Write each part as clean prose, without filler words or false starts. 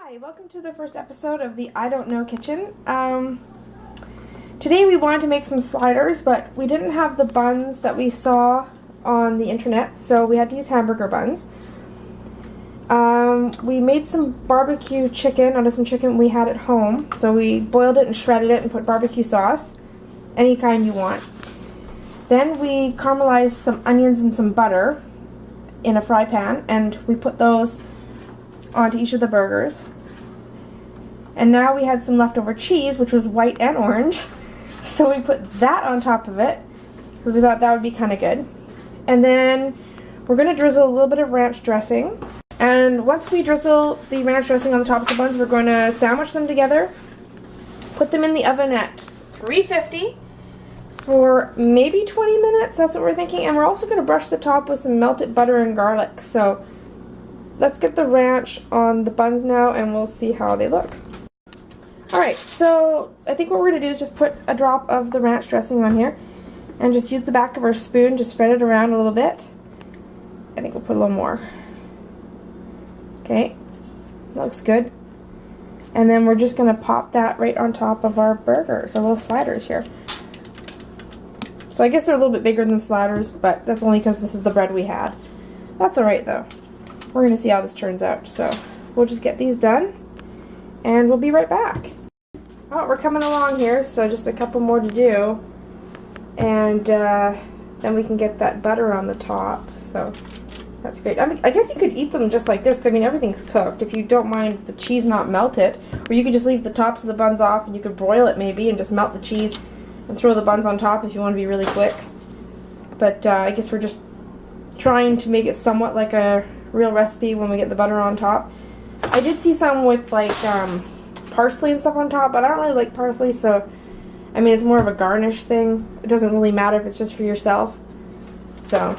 Hi, welcome to the first episode of the I Don't Know Kitchen. Today we wanted to make some sliders, but we didn't have the buns that we saw on the internet, so we had to use Hamburger Buns. We made some barbecue chicken out of some chicken we had at home, so we boiled it and shredded it and put barbecue sauce, any kind you want. Then we caramelized some onions and some butter in a fry pan, and we put those onto each of the burgers. And now we had some leftover cheese, which was white and orange, so we put that on top of it because we thought that would be kind of good. And then we're going to drizzle a little bit of ranch dressing, and once we drizzle the ranch dressing on the tops of the buns, we're going to sandwich them together, put them in the oven at 350 for maybe 20 minutes. That's what we're thinking. And we're also going to brush the top with some melted butter and garlic. So let's get the ranch on the buns now and we'll see how they look. Alright, so I think what we're going to do is just put a drop of the ranch dressing on here and just use the back of our spoon to spread it around a little bit. I think we'll put a little more. Okay, that looks good. And then we're just going to pop that right on top of our burgers, our little sliders here. So I guess they're a little bit bigger than sliders, but that's only because this is the bread we had. That's alright though. We're going to see how this turns out. So we'll just get these done and we'll be right back. Oh, we're coming along here, so just a couple more to do. And then we can get that butter on the top. So that's great. I mean, I guess you could eat them just like this. I mean, everything's cooked. If you don't mind the cheese not melted, or you could just leave the tops of the buns off and you could broil it maybe and just melt the cheese and throw the buns on top if you want to be really quick. But I guess we're just trying to make it somewhat like a real recipe when we get the butter on top. I did see some with like parsley and stuff on top, but I don't really like parsley, so I mean it's more of a garnish thing. It doesn't really matter if it's just for yourself. So,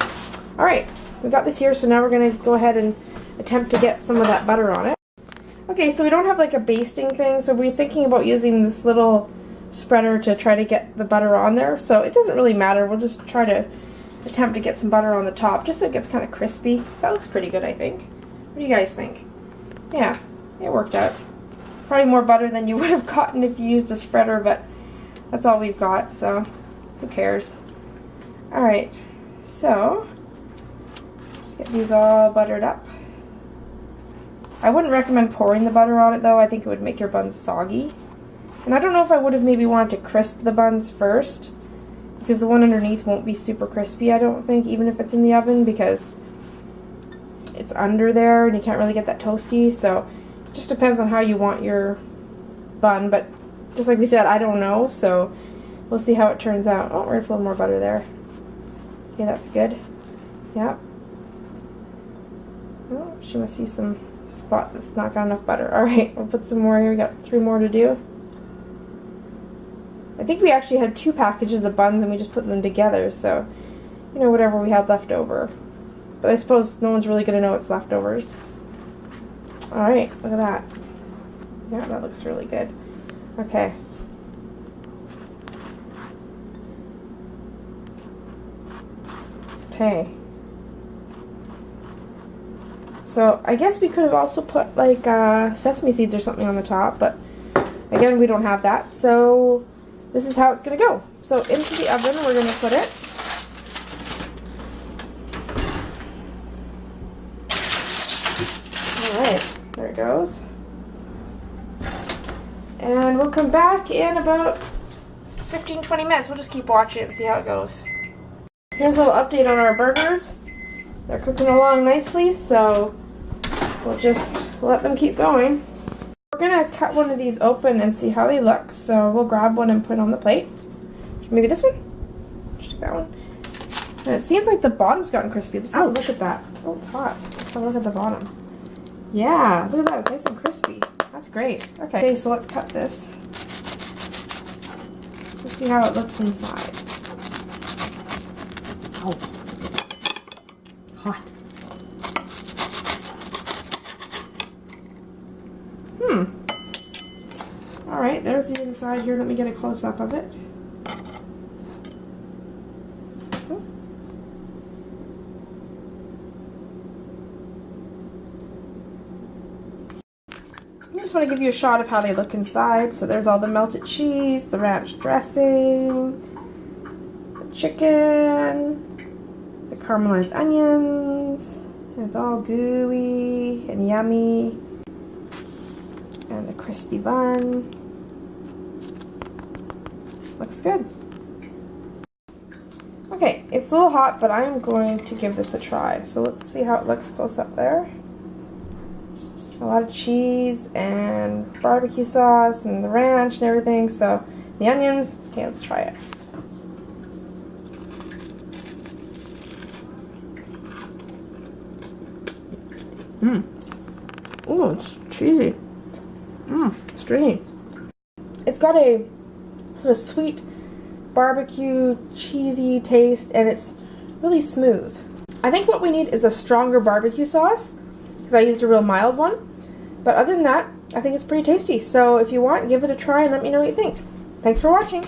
alright, we got this here, so now we're going to go ahead and attempt to get some of that butter on it. Okay, so we don't have like a basting thing, so we're thinking about using this little spreader to try to get the butter on there, so it doesn't really matter. We'll just try to attempt to get some butter on the top just so it gets kind of crispy. That looks pretty good, I think. What do you guys think? Yeah, it worked out. Probably more butter than you would have gotten if you used a spreader, but that's all we've got, so who cares? Alright, so just get these all buttered up. I wouldn't recommend pouring the butter on it though. I think it would make your buns soggy. And I don't know if I would have maybe wanted to crisp the buns first, because the one underneath won't be super crispy, I don't think, even if it's in the oven, because it's under there and you can't really get that toasty. So it just depends on how you want your bun, but just like we said, I don't know, so we'll see how it turns out. Oh, we're gonna put a little more butter there. Okay, that's good. Yep. Oh, she must see some spot that's not got enough butter. Alright, we'll put some more here. We got 3 more to do. I think we actually had 2 packages of buns and we just put them together, so you know, whatever we had left over. But I suppose no one's really going to know it's leftovers. Alright, look at that. Yeah, that looks really good. Okay. Okay. So I guess we could have also put like sesame seeds or something on the top, but again, we don't have that, so this is how it's going to go. So into the oven we're going to put it. Alright, there it goes. And we'll come back in about 15-20 minutes. We'll just keep watching it and see how it goes. Here's a little update on our burgers. They're cooking along nicely, so we'll just let them keep going. We're going to cut one of these open and see how they look, so we'll grab one and put it on the plate. Maybe this one? Just take that one. And it seems like the bottom's gotten crispy. Let's have a look at that. Oh, it's hot. Let's have a look at the bottom. Yeah, look at that. It's nice and crispy. That's great. Okay, so let's cut this. Let's see how it looks inside. Oh, hot. Alright, there's the inside here. Let me get a close-up of it. just want to give you a shot of how they look inside. So there's all the melted cheese, the ranch dressing, the chicken, the caramelized onions. And it's all gooey and yummy. And the crispy bun. Looks good. Okay, it's a little hot, but I'm going to give this a try. So let's see how it looks close up there. A lot of cheese and barbecue sauce and the ranch and everything. So the onions, okay, let's try it. Oh, it's cheesy. Stringy. It's got a sort of sweet barbecue cheesy taste, and it's really smooth. I think what we need is a stronger barbecue sauce because I used a real mild one. But other than that, I think it's pretty tasty. So if you want, give it a try and let me know what you think. Thanks for watching.